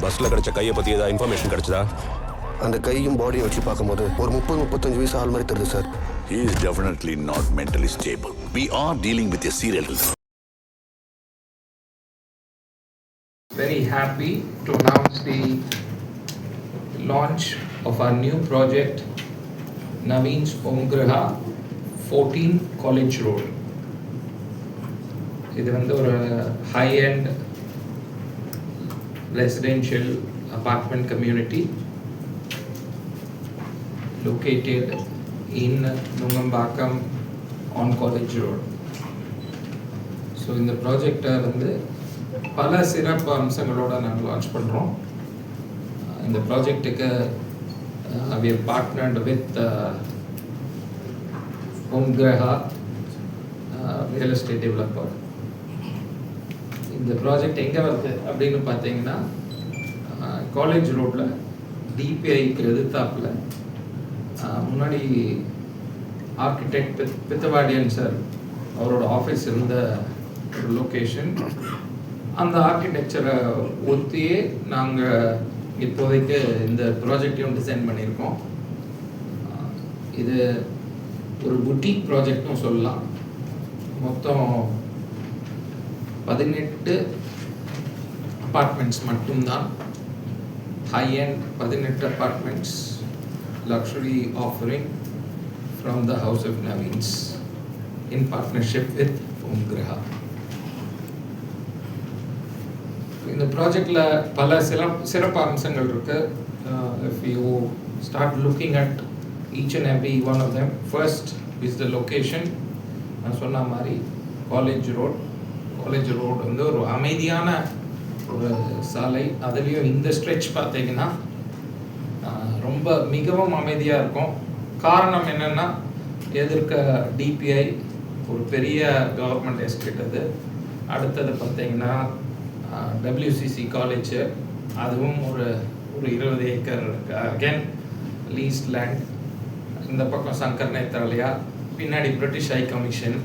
பஸ்ல கிடைச்ச கையை பத்தி ஏதாவது இன்ஃபர்மேஷன் கிடைச்சதா? அந்த கையும் பாடியை வச்சு பார்க்கும்போது ஒரு 30-35 வயசு ஆள் மாதிரி தெரியுது sir. He is definitely not mentally stable. We are dealing with a serial killer. Very happy to announce the launch of our new project, Naveen's Omgraha, 14 College Road. இது வந்து ஒரு high-end residential apartment community located in Nungambakkam on College Road. So இந்த ப்ராஜெக்டை வந்து பல சிறப்பு அம்சங்களோடு நாங்கள் launch பண்ணுறோம். இந்த ப்ராஜெக்டுக்கு we have partnered with Omgraha real estate developer. இந்த ப்ராஜெக்ட் எங்கே வருது அப்படின்னு பார்த்தீங்கன்னா காலேஜ் ரோட்டில் டிபிஐக்கு எதிர்த்தாப்பில் முன்னாடி ஆர்கிடெக்ட் பித்தவாடியன் சார் அவரோட ஆஃபீஸ் இருந்த ஒரு லொக்கேஷன். அந்த ஆர்கிடெக்சரை ஒத்தியே நாங்கள் இப்போதைக்கு இந்த ப்ராஜெக்டையும் டிசைன் பண்ணியிருக்கோம். இது ஒரு புட்டிக் ப்ராஜெக்ட்டும் சொல்லலாம். மொத்தம் 18 அப்பார்ட்மெண்ட்ஸ் மட்டும்தான், high-end 18 apartments, luxury offering from the House of Naveens in partnership with Omgraha. இந்த ப்ராஜெக்டில் பல சிறப்பு அம்சங்கள் இருக்கு. If you start looking at each and every one of them, first is the location. நான் சொன்ன மாதிரி காலேஜ் ரோடு வந்து ஒரு அமைதியான ஒரு சாலை. அதுலேயும் இந்த ஸ்ட்ரெச் பார்த்தீங்கன்னா ரொம்ப மிகவும் அமைதியாக இருக்கும். காரணம் என்னென்னா, எதிர்க்க டிபிஐ ஒரு பெரிய கவர்மெண்ட் எஸ்டேட். அது அடுத்தது பார்த்தீங்கன்னா டபிள்யூசிசி காலேஜு, அதுவும் ஒரு 20 ஏக்கர் அகேன் லீஸ்ட் லேண்ட். இந்த பக்கம் சங்கர் நேத்ராலயா, பின்னாடி பிரிட்டிஷ் ஹை கமிஷன்.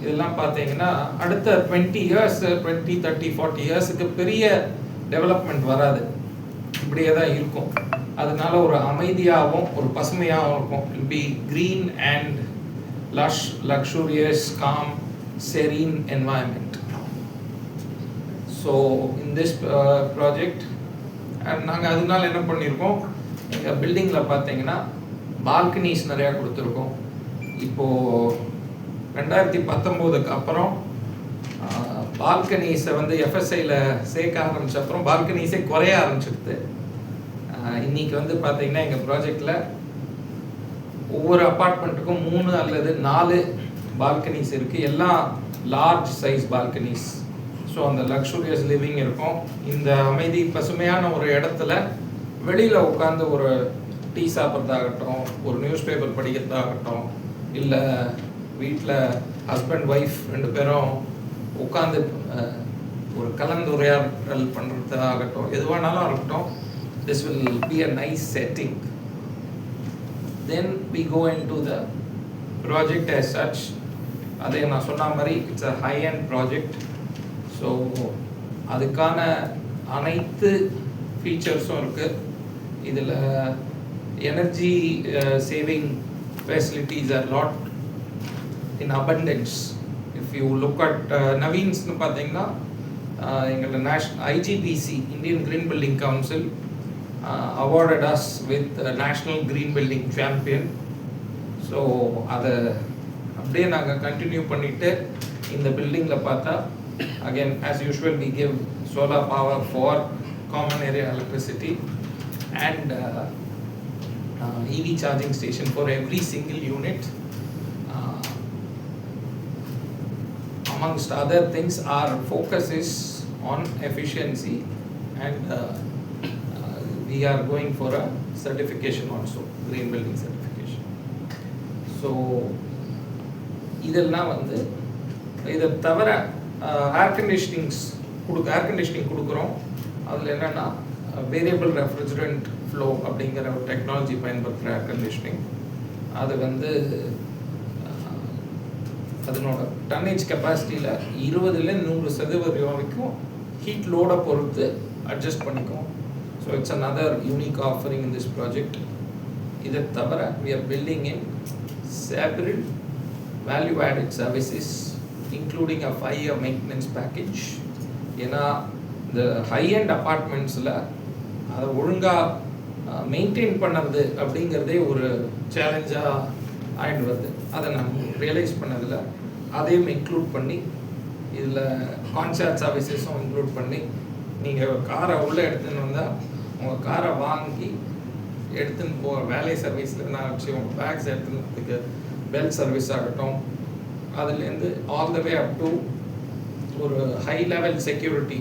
இதெல்லாம் பார்த்தீங்கன்னா அடுத்த 20 இயர்ஸ் 20, 30, 40 இயர்ஸுக்கு பெரிய டெவலப்மெண்ட் வராது, இப்படியே தான் இருக்கும். அதனால ஒரு அமைதியாகவும் ஒரு பசுமையாகவும் இருக்கும். It will be green and lush, luxurious, calm, serene environment. So in this project நாங்கள் அதனால என்ன பண்ணியிருக்கோம், எங்கள் பில்டிங்கில் பார்த்தீங்கன்னா பால்கனிஸ் நிறையா கொடுத்துருக்கோம். இப்போது 2019க்கு அப்புறம் பால்கனிஸை வந்து எஃப்எஸ்ஐயில் சேர்க்க ஆரம்பித்த அப்புறம் பால்கனிஸே குறைய ஆரம்பிச்சிடுது. இன்றைக்கி வந்து பார்த்திங்கன்னா எங்கள் ப்ராஜெக்டில் ஒவ்வொரு அப்பார்ட்மெண்ட்டுக்கும் 3 அல்லது 4 பால்கனிஸ் இருக்குது. எல்லாம் லார்ஜ் சைஸ் பால்கனிஸ். ஸோ அந்த லக்ஸூரியஸ் லிவிங் இருக்கும். இந்த அமைதி பசுமையான ஒரு இடத்துல வெளியில் உட்காந்து ஒரு டீ சாப்பிட்றதாகட்டும், ஒரு நியூஸ் பேப்பர் படிக்கிறதாகட்டும், இல்லை வீட்டில் ஹஸ்பண்ட் ஒய்ஃப் 2 பேரும் உட்காந்து ஒரு கலந்துரையாடல் பண்ணுறதாகட்டும், எதுவானாலும் இருக்கட்டும், this will be a nice setting. Then we go into the project as such. அதே நான் சொன்ன மாதிரி it's a high-end project. So அதுக்கான அனைத்து ஃபீச்சர்ஸும் இருக்குது. இதில் energy saving facilities are lot in abundance. If you look at Naveens னு பார்த்தீங்கன்னா எங்களோட IGBC Indian Green Building Council awarded us with National Green Building Champion. So அதை அப்படியே நாங்கள் கண்டினியூ பண்ணிவிட்டு இந்த பில்டிங்கில் பார்த்தா again as usual we give solar power for common area electricity and EV charging station for every single unit. Amongst other things, our focus is on efficiency and we are going for a certification also, green building certification. So இதெல்லாம் வந்து இதை தவிர air conditioning கொடுக்குறோம். அதில் என்னென்னா variable refrigerant flow அப்படிங்கிற ஒரு technology பயன்படுத்துகிற ஏர் கண்டிஷனிங். அது வந்து அதனோட டன்னேஜ் கெப்பாசிட்டியில் 20% 100% வரைக்கும் ஹீட் லோடை பொறுத்து அட்ஜஸ்ட் பண்ணிக்கும். So it's another unique offering in this project. இதை தவிர we are building in several value added services including a 5-year maintenance package. ஏன்னா இந்த ஹை எண்ட் அப்பார்ட்மெண்ட்ஸில் அதை ஒழுங்காக மெயின்டைன் பண்ணுறது அப்படிங்கிறதே ஒரு சேலஞ்சாக ஆகிட்டு வருது. அதை நான் ரியலைஸ் பண்ணதில் அதையும் இன்க்ளூட் பண்ணி இதில் கான்சர்ட் சர்வீசஸும் இன்க்ளூட் பண்ணி நீங்கள் காரை உள்ளே எடுத்துன்னு வந்தால் உங்கள் காரை வாங்கி எடுத்துன்னு போகிற வேலை சர்வீஸில் நான் வச்சு உங்கள் பேக்ஸ் எடுத்துக்கிறதுக்கு பெல் சர்வீஸ் ஆகட்டும், அதுலேருந்து all the way up to ஒரு ஹை லெவல் செக்யூரிட்டி.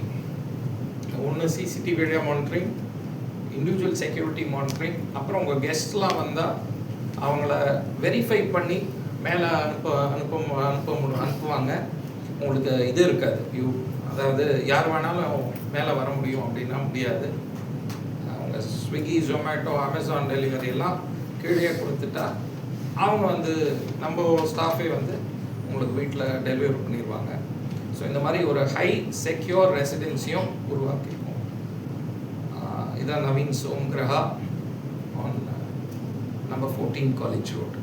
ஒன்று CCTV video monitoring, individual security monitoring, அப்புறம் உங்கள் கெஸ்ட்லாம் வந்தால் அவங்கள வெரிஃபை பண்ணி மேலே அனுப்புவாங்க. உங்களுக்கு இது இருக்காது, அதாவது யார் வேணாலும் மேலே வர முடியும் அப்படின்னா முடியாது. அவங்க ஸ்விக்கி, ஜொமேட்டோ, அமேசான் டெலிவரி எல்லாம் கீழே கொடுத்துட்டா அவங்க வந்து நம்ம ஸ்டாஃபே வந்து உங்களுக்கு வீட்டில் டெலிவரி பண்ணிடுவாங்க. ஸோ இந்த மாதிரி ஒரு ஹை செக்யூர் ரெசிடென்சியும் உருவாக்கியிருக்கோம். இதான் Naveen Som Graha on number 14 college road.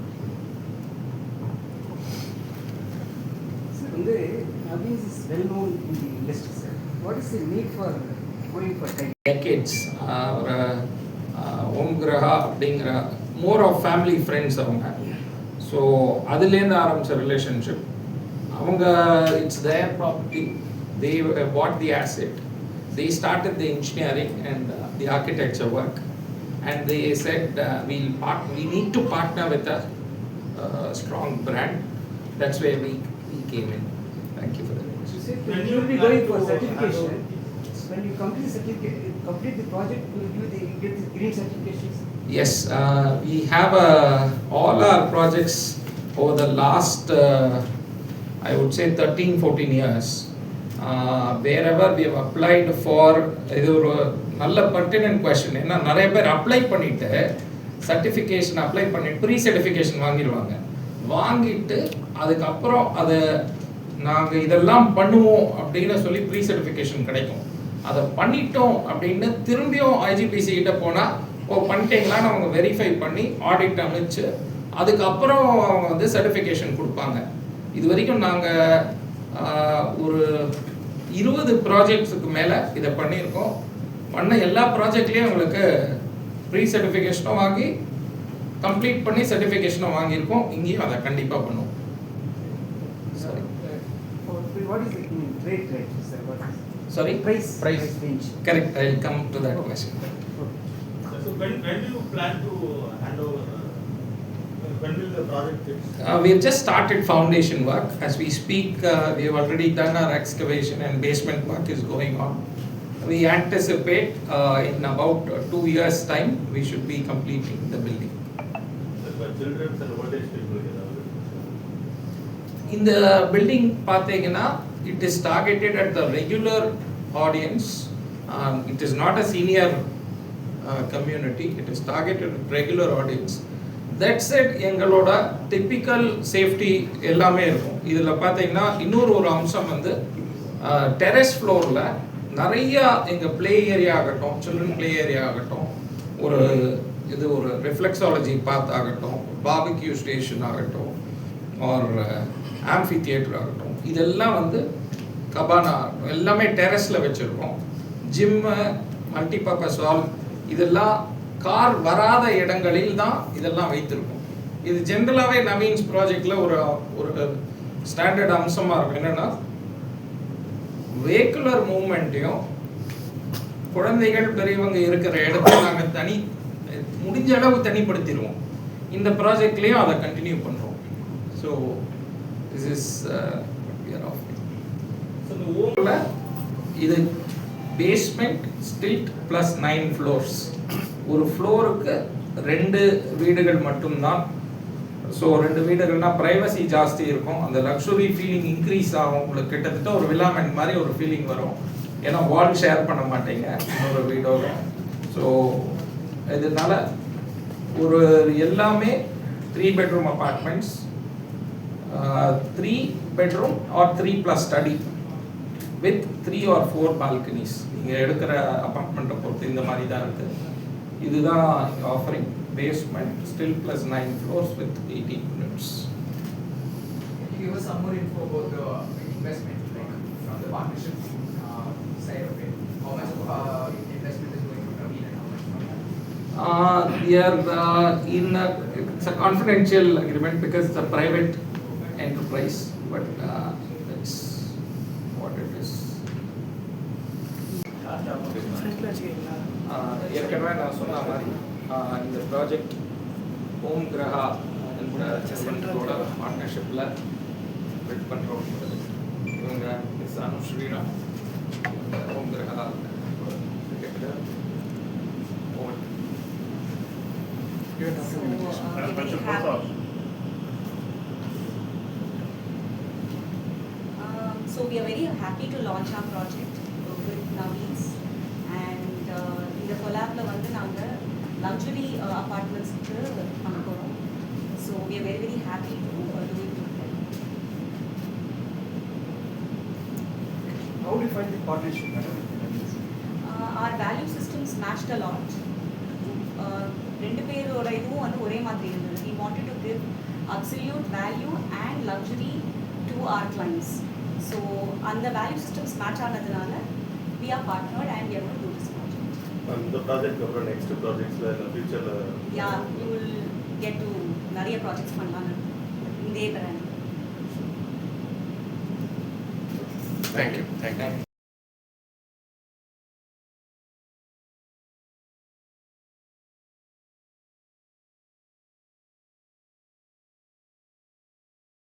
Naveen is well known in the industry, sir. What is the need for going for decades? ஒரு ஓம் கிரஹா அப்படிங்கிற மோர் ஆஃப் ஃபேமிலி ஃப்ரெண்ட்ஸ் அவங்க. ஸோ அதுலேருந்து ஆரம்பித்த ரிலேஷன்ஷிப். அவங்க it's their property, they bought the asset, they started the engineering and the architecture work, and they said we need to partner with a strong brand. That's where we came in. Thank you for that. You said when you will be going for certification, when you complete the project, will you get the green certifications? Yes, we have all our projects over the last I would say 13-14 years. Wherever we have applied for, இது ஒரு நல்ல pertinent question. ஏன்னா நிறைய பேர் apply பண்ணிட்டு certification apply பண்ணி pre certification வாங்கிட்டு அதுக்கப்புறம் அதை நாங்கள் இதெல்லாம் பண்ணுவோம் அப்படின்னு சொல்லி ப்ரீ சர்டிஃபிகேஷன் கிடைக்கும். அதை பண்ணிட்டோம் அப்படின்னு திரும்பியும் ஐஜிபிசி கிட்ட போனால் பண்ணிட்டீங்களான்னு அவங்க வெரிஃபை பண்ணி ஆடிட் அமைச்சு அதுக்கப்புறம் அவங்க வந்து சர்டிஃபிகேஷன் கொடுப்பாங்க. இது வரைக்கும் நாங்கள் ஒரு 20 ப்ராஜெக்ட்ஸுக்கு மேலே இதை பண்ணியிருக்கோம். பண்ண எல்லா ப்ராஜெக்ட்லேயும் உங்களுக்கு ப்ரீ சர்டிஃபிகேஷனும் வாங்கி கம்ப்ளீட் பண்ணி சர்டிஃபிகேஷனும் வாங்கியிருக்கோம். இங்கேயும் அதை கண்டிப்பாக பண்ணுவோம். Sorry. What is the rate, sir? Sorry? Price range. Correct. I will come to that question. So when do you plan to hand over? When will the project finish? We have just started foundation work. As we speak, we have already done our excavation and basement work is going on. We anticipate in about 2 years' time we should be completing the building. For children and old age people. In the building, it is targeted at the regular audience. It is not a senior community. It is targeted at regular audience. That said, எங்களோட typical safety எல்லாமே இருக்கும். இதில் பார்த்தீங்கன்னா இன்னொரு அம்சம் வந்து terrace ஃப்ளோரில் நிறையா எங்கள் ப்ளே ஏரியா ஆகட்டும், சில்ட்ரன் ப்ளே ஏரியா ஆகட்டும், ஒரு ரிஃப்ளெக்ஸாலஜி பாத் ஆகட்டும், பார்பிக்யூ ஸ்டேஷன் ஆகட்டும், ஆர் ஆம்பி தியேட்டர் ஆகட்டும், இதெல்லாம் வந்து கபானா எல்லாமே டெரஸில் வச்சுருக்கோம். ஜிம்மு, மல்டிபர்பஸ் ஹால், இதெல்லாம் கார் வராத இடங்களில் தான் இதெல்லாம் வைத்திருக்கும். இது ஜென்ரலாகவே நவீன்ஸ் ப்ராஜெக்டில் ஒரு ஸ்டாண்டர்ட் அம்சமாக இருக்கும். என்னென்னா வெஹிகுலர் மூவ்மெண்ட்டையும் குழந்தைகள் பெரியவங்க இருக்கிற இடத்த நாங்கள் முடிஞ்ச அளவு தனிப்படுத்திடுவோம். இந்த ப்ராஜெக்ட்லேயும் அதை கண்டினியூ பண்ணுறோம். ஸோ திஸ் இஸ் இது பேஸ்மெண்ட் ஸ்டில்ட் ப்ளஸ் 9 ஃப்ளோர்ஸ். ஒரு ஃப்ளோருக்கு 2 வீடுகள் மட்டும்தான். ஸோ 2 வீடுகள்னா ப்ரைவசி ஜாஸ்தி இருக்கும். அந்த லக்ஸுரி ஃபீலிங் இன்க்ரீஸ் ஆகும். உங்களுக்கு கிட்டத்தட்ட ஒரு வில்லாமெண்ட் மாதிரி ஒரு ஃபீலிங் வரும். ஏன்னா வால் ஷேர் பண்ண மாட்டீங்க இன்னொரு வீடோட. ஸோ இதனால ஒரு எல்லாமே 3 bedroom apartments, 3 bedroom or 3+ study with 3 or 4 balconies. நீங்கள் எடுக்கிற அப்பார்ட்மெண்ட்டை பொறுத்து இந்த மாதிரி தான் இருக்குது. இதுதான் offering. Basement still plus 9 floors with 18 units. Can you give us some more info about the investment, like from the partnership side of it? How much investment is going to Naveen and how much from We are it's a confidential agreement because it's a private enterprise, but that's what it is. ஏற்கனவே நான் சொன்ன மாதிரி இந்த project home கிரகா என்ற பார்ட்னர்ஷிப்பில் build பண்ணுறோம். இவங்க miss Anusreena home Graha So we are very happy to launch our project with Naveen's, and in the collab la vandu naanga luxury apartments ku panna porom. So we are very very happy to do it with them. How do you find the partnership, madam? Our value systems matched a lot. ரெண்டு பேரோட இதுவும் வந்து ஒரே மாதிரி இருந்தது. We wanted to give absolute value and luxury to our clients. So அந்த value systems match ஆனதுனால we are partnered and we are going to do this project. இந்த ப்ராஜெக்ட் அப்புறம் நெக்ஸ்ட் ப்ராஜெக்ட்ஸ்ல இல்ல ஃபியூச்சர்ல Yeah, you will get to நிறைய projects பண்ணலாம் இதே brand. Thank you.